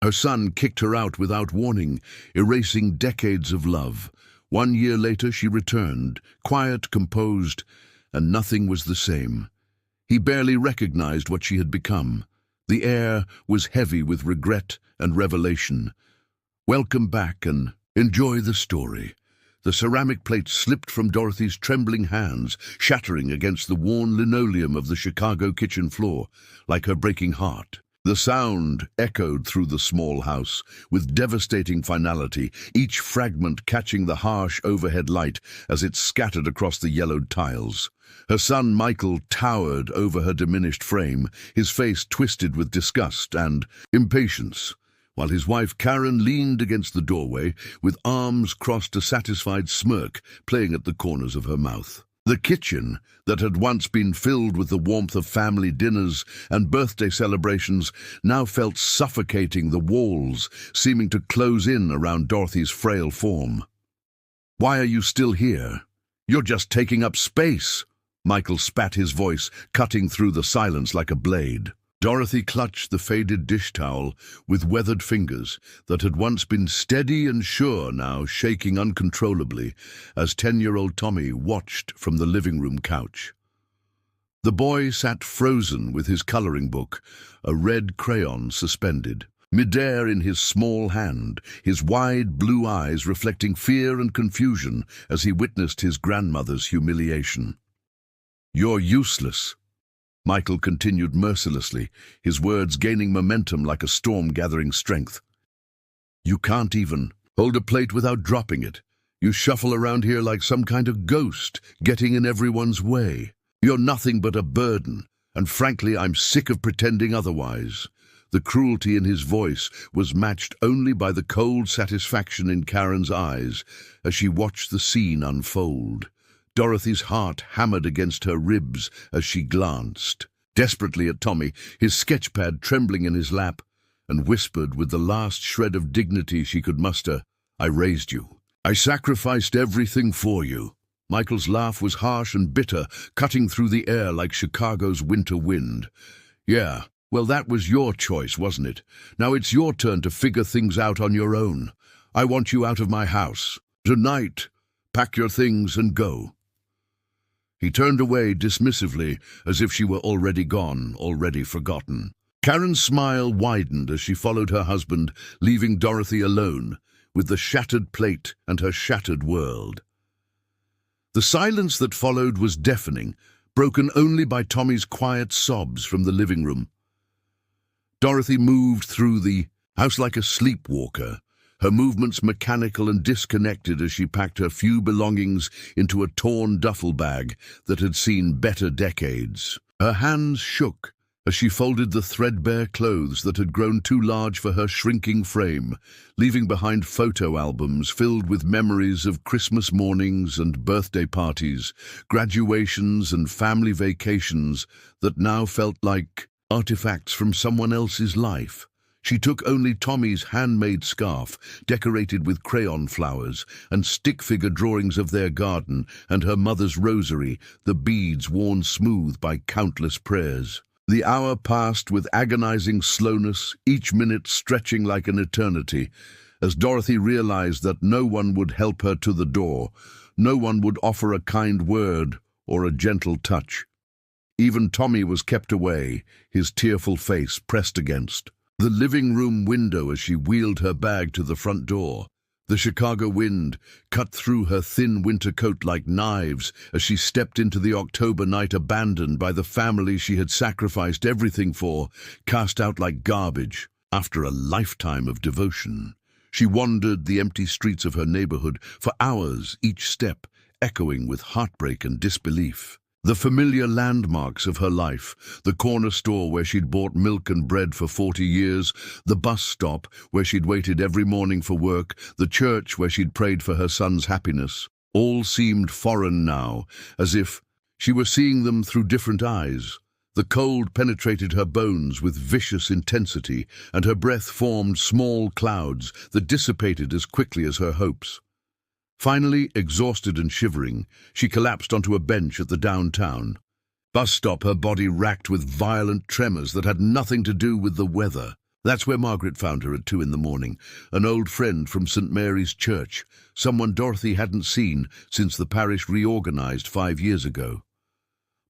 Her son kicked her out without warning, erasing decades of love. 1 year later she returned, quiet, composed, and nothing was the same. He barely recognized what she had become. The air was heavy with regret and revelation. Welcome back and enjoy the story. The ceramic plate slipped from Dorothy's trembling hands, shattering against the worn linoleum of the Chicago kitchen floor, like her breaking heart. The sound echoed through the small house, with devastating finality, each fragment catching the harsh overhead light as it scattered across the yellowed tiles. Her son Michael towered over her diminished frame, his face twisted with disgust and impatience, while his wife Karen leaned against the doorway, with arms crossed, a satisfied smirk playing at the corners of her mouth. The kitchen, that had once been filled with the warmth of family dinners and birthday celebrations, now felt suffocating, the walls seeming to close in around Dorothy's frail form. "Why are you still here? You're just taking up space," Michael spat, his voice cutting through the silence like a blade. Dorothy clutched the faded dish towel with weathered fingers that had once been steady and sure, now shaking uncontrollably as 10-year-old Tommy watched from the living room couch. The boy sat frozen with his coloring book, a red crayon suspended, midair in his small hand, his wide blue eyes reflecting fear and confusion as he witnessed his grandmother's humiliation. "You're useless," Michael continued mercilessly, his words gaining momentum like a storm gathering strength. "You can't even hold a plate without dropping it. You shuffle around here like some kind of ghost, getting in everyone's way. You're nothing but a burden, and frankly, I'm sick of pretending otherwise." The cruelty in his voice was matched only by the cold satisfaction in Karen's eyes as she watched the scene unfold. Dorothy's heart hammered against her ribs as she glanced desperately at Tommy, his sketchpad trembling in his lap, and whispered with the last shred of dignity she could muster, "I raised you. I sacrificed everything for you." Michael's laugh was harsh and bitter, cutting through the air like Chicago's winter wind. "Yeah, well, that was your choice, wasn't it? Now it's your turn to figure things out on your own. I want you out of my house. Tonight, pack your things and go." He turned away dismissively, as if she were already gone, already forgotten. Karen's smile widened as she followed her husband, leaving Dorothy alone, with the shattered plate and her shattered world. The silence that followed was deafening, broken only by Tommy's quiet sobs from the living room. Dorothy moved through the house like a sleepwalker, her movements mechanical and disconnected as she packed her few belongings into a torn duffel bag that had seen better decades. Her hands shook as she folded the threadbare clothes that had grown too large for her shrinking frame, leaving behind photo albums filled with memories of Christmas mornings and birthday parties, graduations and family vacations that now felt like artifacts from someone else's life. She took only Tommy's handmade scarf, decorated with crayon flowers, and stick-figure drawings of their garden, and her mother's rosary, the beads worn smooth by countless prayers. The hour passed with agonizing slowness, each minute stretching like an eternity, as Dorothy realized that no one would help her to the door, no one would offer a kind word or a gentle touch. Even Tommy was kept away, his tearful face pressed against the living room window as she wheeled her bag to the front door. The Chicago wind cut through her thin winter coat like knives as she stepped into the October night, abandoned by the family she had sacrificed everything for, cast out like garbage after a lifetime of devotion. She wandered the empty streets of her neighborhood for hours, each step echoing with heartbreak and disbelief. The familiar landmarks of her life, the corner store where she'd bought milk and bread for 40 years, the bus stop where she'd waited every morning for work, the church where she'd prayed for her son's happiness, all seemed foreign now, as if she were seeing them through different eyes. The cold penetrated her bones with vicious intensity, and her breath formed small clouds that dissipated as quickly as her hopes. Finally, exhausted and shivering, she collapsed onto a bench at the downtown bus stop, her body racked with violent tremors that had nothing to do with the weather. That's where Margaret found her at 2 in the morning, an old friend from St. Mary's Church, someone Dorothy hadn't seen since the parish reorganized 5 years ago.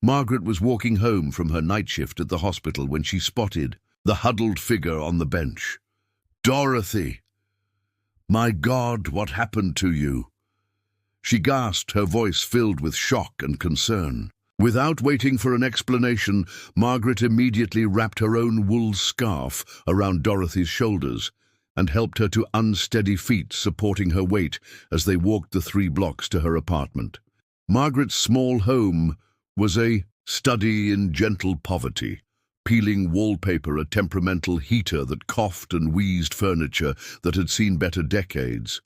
Margaret was walking home from her night shift at the hospital when she spotted the huddled figure on the bench. "Dorothy! My God, what happened to you?" She gasped, her voice filled with shock and concern. Without waiting for an explanation, Margaret immediately wrapped her own wool scarf around Dorothy's shoulders and helped her to unsteady feet supporting her weight as they walked the 3 blocks to her apartment. Margaret's small home was a study in gentle poverty, peeling wallpaper, a temperamental heater that coughed and wheezed furniture that had seen better decades.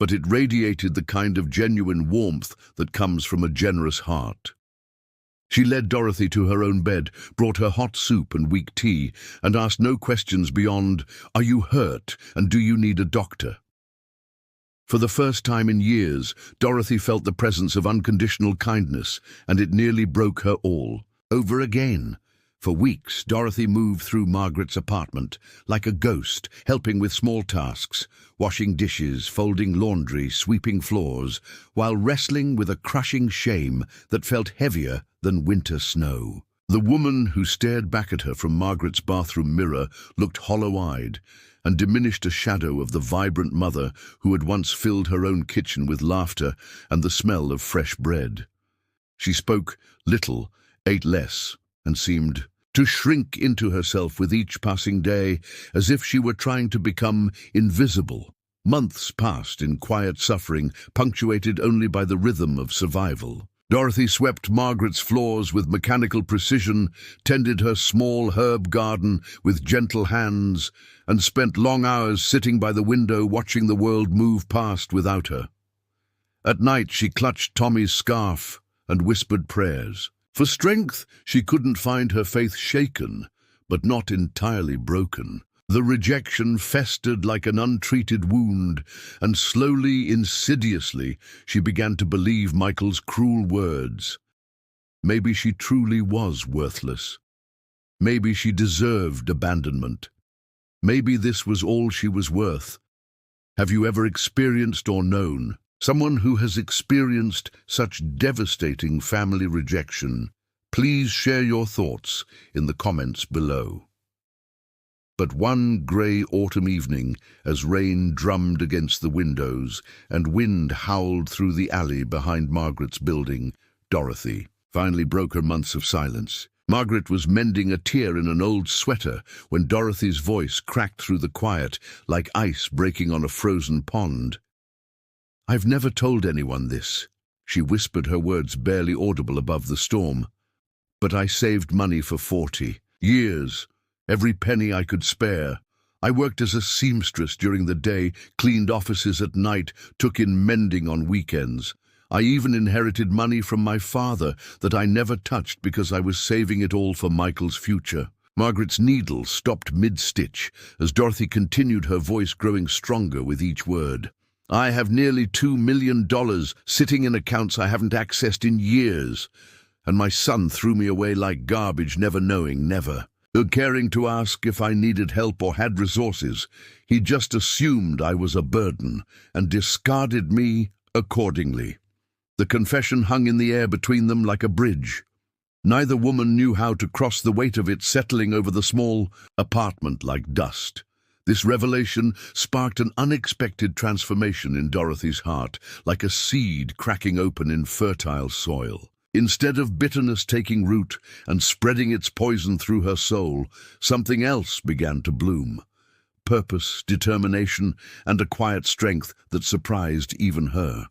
But it radiated the kind of genuine warmth that comes from a generous heart. She led Dorothy to her own bed, brought her hot soup and weak tea, and asked no questions beyond, "Are you hurt, and do you need a doctor?" For the first time in years, Dorothy felt the presence of unconditional kindness, and it nearly broke her all over again. For weeks, Dorothy moved through Margaret's apartment like a ghost, helping with small tasks, washing dishes, folding laundry, sweeping floors, while wrestling with a crushing shame that felt heavier than winter snow. The woman who stared back at her from Margaret's bathroom mirror looked hollow-eyed and diminished a shadow of the vibrant mother who had once filled her own kitchen with laughter and the smell of fresh bread. She spoke little, ate less, and seemed to shrink into herself with each passing day, as if she were trying to become invisible. Months passed in quiet suffering, punctuated only by the rhythm of survival. Dorothy swept Margaret's floors with mechanical precision, tended her small herb garden with gentle hands, and spent long hours sitting by the window watching the world move past without her. At night she clutched Tommy's scarf and whispered prayers. For strength, she couldn't find her faith shaken, but not entirely broken. The rejection festered like an untreated wound, and slowly, insidiously, she began to believe Michael's cruel words. Maybe she truly was worthless. Maybe she deserved abandonment. Maybe this was all she was worth. Have you ever experienced or known someone who has experienced such devastating family rejection? Please share your thoughts in the comments below. But one grey autumn evening, as rain drummed against the windows and wind howled through the alley behind Margaret's building, Dorothy finally broke her months of silence. Margaret was mending a tear in an old sweater when Dorothy's voice cracked through the quiet like ice breaking on a frozen pond. "I've never told anyone this," she whispered, her words barely audible above the storm. "But I saved money for 40 years, every penny I could spare. I worked as a seamstress during the day, cleaned offices at night, took in mending on weekends. I even inherited money from my father that I never touched because I was saving it all for Michael's future." Margaret's needle stopped mid-stitch as Dorothy continued, her voice growing stronger with each word. "I have nearly $2 million sitting in accounts I haven't accessed in years, and my son threw me away like garbage, never knowing, never caring to ask if I needed help or had resources. He just assumed I was a burden and discarded me accordingly." The confession hung in the air between them like a bridge. Neither woman knew how to cross the weight of it settling over the small apartment like dust. This revelation sparked an unexpected transformation in Dorothy's heart, like a seed cracking open in fertile soil. Instead of bitterness taking root and spreading its poison through her soul, something else began to bloom. Purpose, determination, and a quiet strength that surprised even her.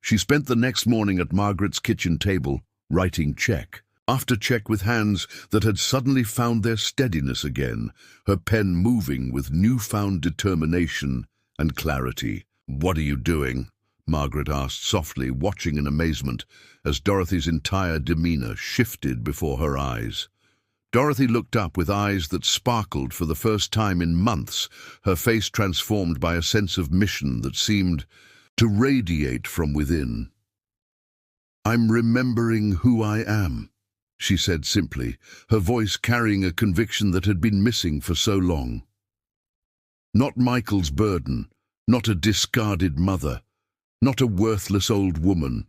She spent the next morning at Margaret's kitchen table, writing check after check with hands that had suddenly found their steadiness again, her pen moving with newfound determination and clarity. "What are you doing?" Margaret asked softly, watching in amazement as Dorothy's entire demeanor shifted before her eyes. Dorothy looked up with eyes that sparkled for the first time in months, her face transformed by a sense of mission that seemed to radiate from within. "I'm remembering who I am," she said simply, her voice carrying a conviction that had been missing for so long. Not Michael's burden, not a discarded mother, not a worthless old woman.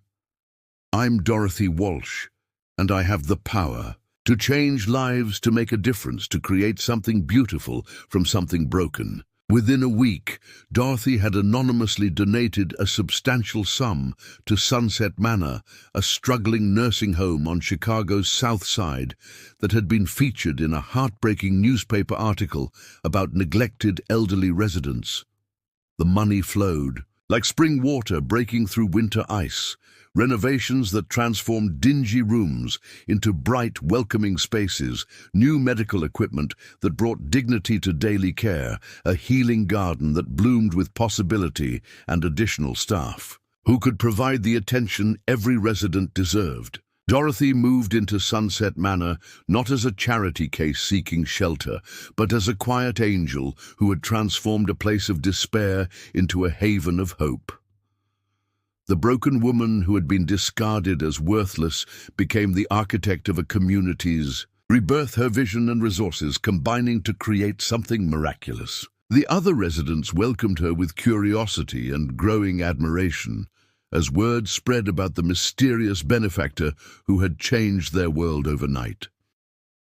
I'm Dorothy Walsh, and I have the power to change lives, to make a difference, to create something beautiful from something broken. Within a week, Dorothy had anonymously donated a substantial sum to Sunset Manor, a struggling nursing home on Chicago's South Side that had been featured in a heartbreaking newspaper article about neglected elderly residents. The money flowed, like spring water breaking through winter ice, renovations that transformed dingy rooms into bright, welcoming spaces, new medical equipment that brought dignity to daily care, a healing garden that bloomed with possibility, and additional staff who could provide the attention every resident deserved. Dorothy moved into Sunset Manor not as a charity case seeking shelter, but as a quiet angel who had transformed a place of despair into a haven of hope. The broken woman who had been discarded as worthless became the architect of a community's rebirth, her vision and resources combining to create something miraculous. The other residents welcomed her with curiosity and growing admiration, as word spread about the mysterious benefactor who had changed their world overnight.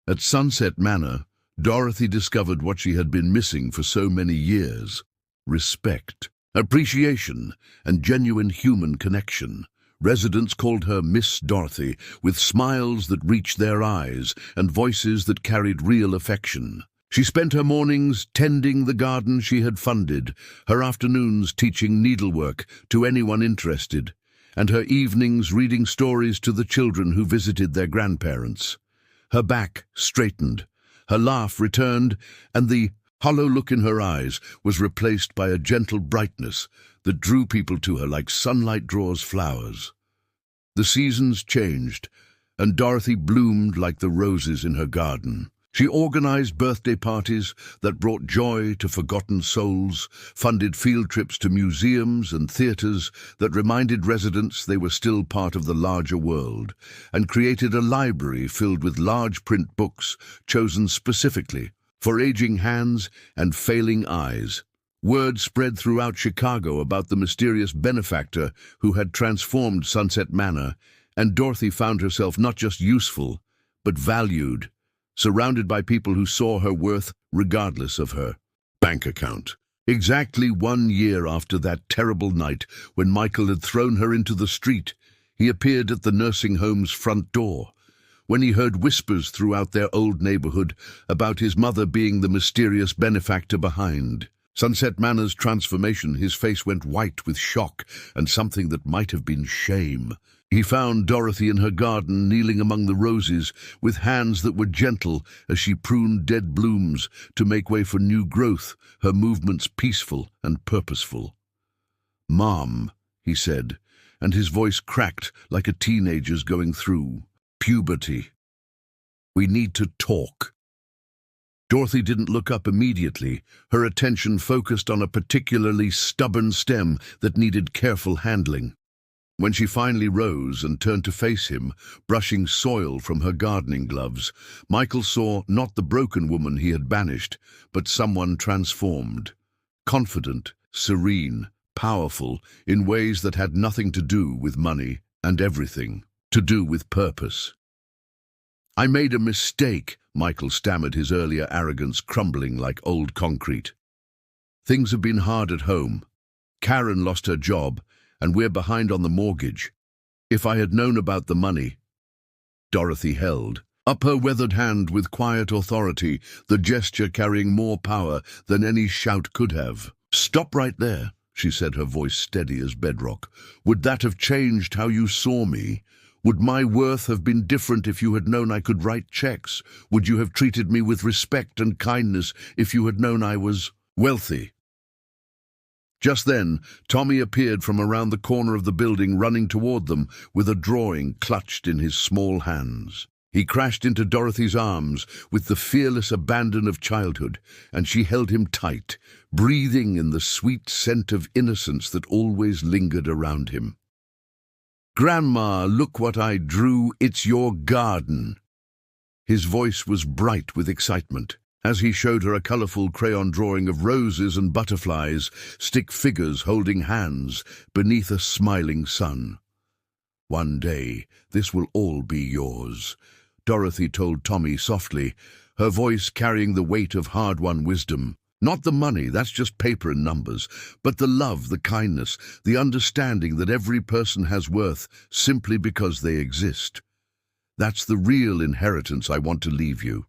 At Sunset Manor, Dorothy discovered what she had been missing for so many years: respect, appreciation, and genuine human connection. Residents called her Miss Dorothy, with smiles that reached their eyes and voices that carried real affection. She spent her mornings tending the garden she had funded, her afternoons teaching needlework to anyone interested, and her evenings reading stories to the children who visited their grandparents. Her back straightened, her laugh returned, and the hollow look in her eyes was replaced by a gentle brightness that drew people to her like sunlight draws flowers. The seasons changed, and Dorothy bloomed like the roses in her garden. She organized birthday parties that brought joy to forgotten souls, funded field trips to museums and theaters that reminded residents they were still part of the larger world, and created a library filled with large print books chosen specifically for aging hands and failing eyes. Word spread throughout Chicago about the mysterious benefactor who had transformed Sunset Manor, and Dorothy found herself not just useful, but valued, surrounded by people who saw her worth regardless of her bank account. Exactly 1 year after that terrible night when Michael had thrown her into the street, he appeared at the nursing home's front door. When he heard whispers throughout their old neighborhood about his mother being the mysterious benefactor behind Sunset Manor's transformation, his face went white with shock and something that might have been shame. He found Dorothy in her garden, kneeling among the roses, with hands that were gentle as she pruned dead blooms to make way for new growth, her movements peaceful and purposeful. "Mom," he said, and his voice cracked like a teenager's going through puberty. "We need to talk." Dorothy didn't look up immediately, her attention focused on a particularly stubborn stem that needed careful handling. When she finally rose and turned to face him, brushing soil from her gardening gloves, Michael saw not the broken woman he had banished, but someone transformed, confident, serene, powerful, in ways that had nothing to do with money and everything to do with purpose. "I made a mistake," Michael stammered, his earlier arrogance crumbling like old concrete. "Things have been hard at home. Karen lost her job, and we're behind on the mortgage. If I had known about the money—" Dorothy held up her weathered hand with quiet authority, the gesture carrying more power than any shout could have. "Stop right there," she said, her voice steady as bedrock. "Would that have changed how you saw me? Would my worth have been different if you had known I could write checks? Would you have treated me with respect and kindness if you had known I was wealthy?" Just then, Tommy appeared from around the corner of the building, running toward them with a drawing clutched in his small hands. He crashed into Dorothy's arms with the fearless abandon of childhood, and she held him tight, breathing in the sweet scent of innocence that always lingered around him. "Grandma, look what I drew. It's your garden." His voice was bright with excitement, as he showed her a colorful crayon drawing of roses and butterflies, stick figures holding hands beneath a smiling sun. "One day, this will all be yours," Dorothy told Tommy softly, her voice carrying the weight of hard-won wisdom. "Not the money, that's just paper and numbers, but the love, the kindness, the understanding that every person has worth simply because they exist. That's the real inheritance I want to leave you."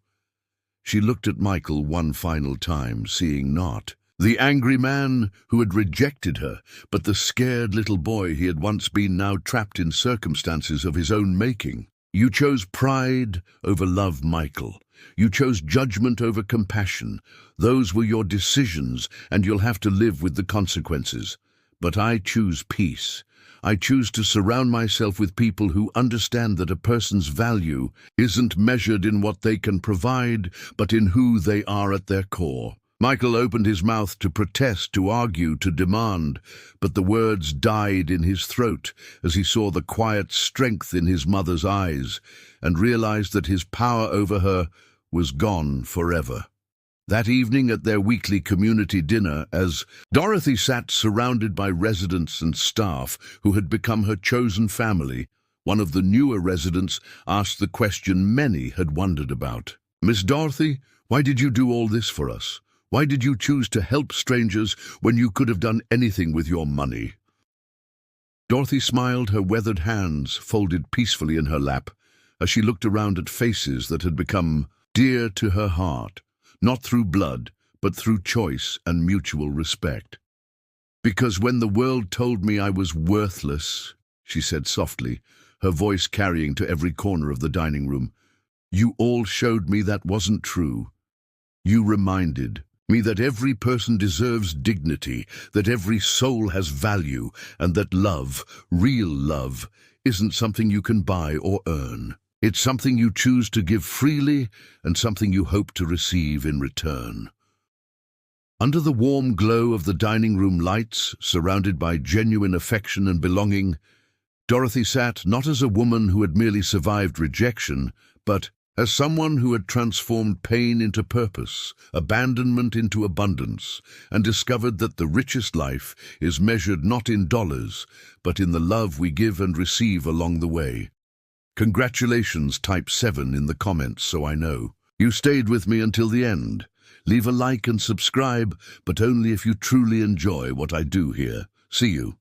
She looked at Michael one final time, seeing not the angry man who had rejected her, but the scared little boy he had once been, now trapped in circumstances of his own making. "You chose pride over love, Michael. You chose judgment over compassion. Those were your decisions, and you'll have to live with the consequences. But I choose peace. I choose to surround myself with people who understand that a person's value isn't measured in what they can provide, but in who they are at their core." Michael opened his mouth to protest, to argue, to demand, but the words died in his throat as he saw the quiet strength in his mother's eyes and realized that his power over her was gone forever. That evening at their weekly community dinner, as Dorothy sat surrounded by residents and staff who had become her chosen family, one of the newer residents asked the question many had wondered about. "Miss Dorothy, why did you do all this for us? Why did you choose to help strangers when you could have done anything with your money?" Dorothy smiled, her weathered hands folded peacefully in her lap, as she looked around at faces that had become dear to her heart, not through blood, but through choice and mutual respect. "Because when the world told me I was worthless," she said softly, her voice carrying to every corner of the dining room, "you all showed me that wasn't true. You reminded me that every person deserves dignity, that every soul has value, and that love, real love, isn't something you can buy or earn. It's something you choose to give freely and something you hope to receive in return." Under the warm glow of the dining room lights, surrounded by genuine affection and belonging, Dorothy sat not as a woman who had merely survived rejection, but as someone who had transformed pain into purpose, abandonment into abundance, and discovered that the richest life is measured not in dollars, but in the love we give and receive along the way. Congratulations, type 7 in the comments so I know. You stayed with me until the end. Leave a like and subscribe, but only if you truly enjoy what I do here. See you.